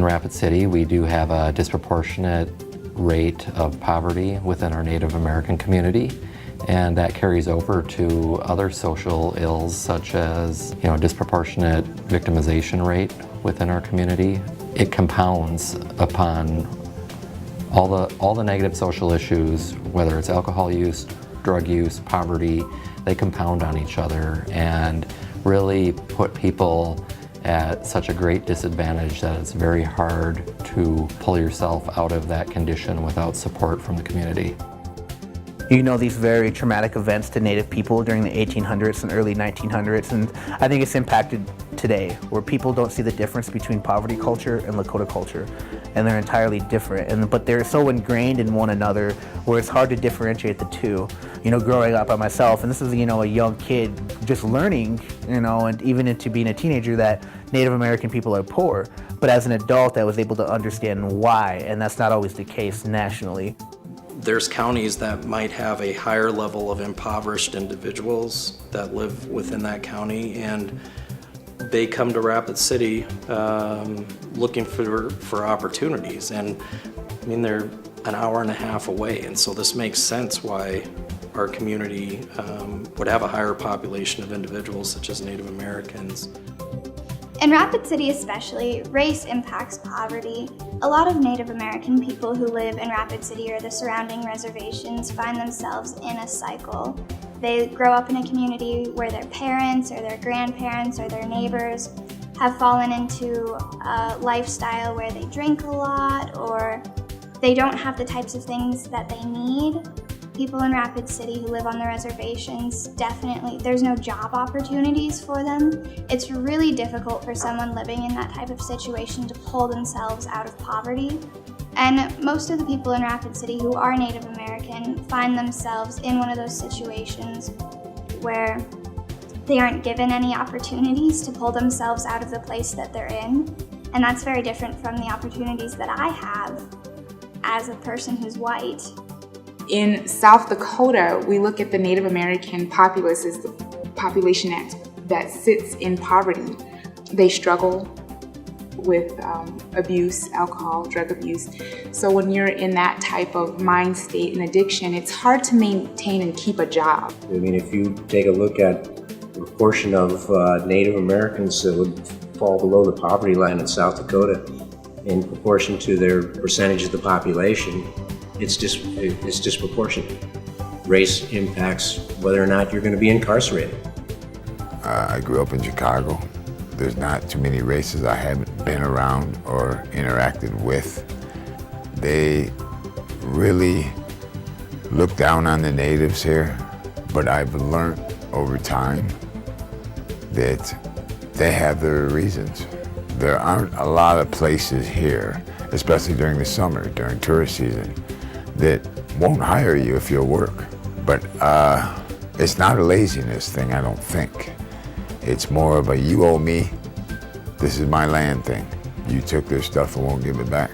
In Rapid City, we do have a disproportionate rate of poverty within our Native American community, and that carries over to other social ills such as, disproportionate victimization rate within our community. It compounds upon all the negative social issues, whether it's alcohol use, drug use, poverty. They compound on each other and really put people at such a great disadvantage that it's very hard to pull yourself out of that condition without support from the community. These very traumatic events to Native people during the 1800s and early 1900s, and I think it's impacted today, where people don't see the difference between poverty culture and Lakota culture, and they're entirely different. But they're so ingrained in one another, where it's hard to differentiate the two. Growing up by myself, and this is a young kid just learning, and even into being a teenager, that Native American people are poor. But as an adult, I was able to understand why, and that's not always the case nationally. There's counties that might have a higher level of impoverished individuals that live within that county, and they come to Rapid City looking for opportunities. And they're an hour and a half away, and so this makes sense why our community would have a higher population of individuals such as Native Americans. In Rapid City especially, race impacts poverty. A lot of Native American people who live in Rapid City or the surrounding reservations find themselves in a cycle. They grow up in a community where their parents or their grandparents or their neighbors have fallen into a lifestyle where they drink a lot, or they don't have the types of things that they need. People in Rapid City who live on the reservations, definitely, there's no job opportunities for them. It's really difficult for someone living in that type of situation to pull themselves out of poverty. And most of the people in Rapid City who are Native American find themselves in one of those situations where they aren't given any opportunities to pull themselves out of the place that they're in. And that's very different from the opportunities that I have as a person who's white. In South Dakota, we look at the Native American populace as the population that sits in poverty. They struggle with abuse, alcohol, drug abuse. So when you're in that type of mind state and addiction, it's hard to maintain and keep a job. If you take a look at the proportion of Native Americans that would fall below the poverty line in South Dakota in proportion to their percentage of the population, it's disproportionate. Race impacts whether or not you're going to be incarcerated. I grew up in Chicago. There's not too many races I haven't been around or interacted with. They really look down on the natives here, but I've learned over time that they have their reasons. There aren't a lot of places here, especially during the summer, during tourist season, that won't hire you if you'll work. But it's not a laziness thing, I don't think. It's more of a you owe me, this is my land thing. You took their stuff and won't give it back.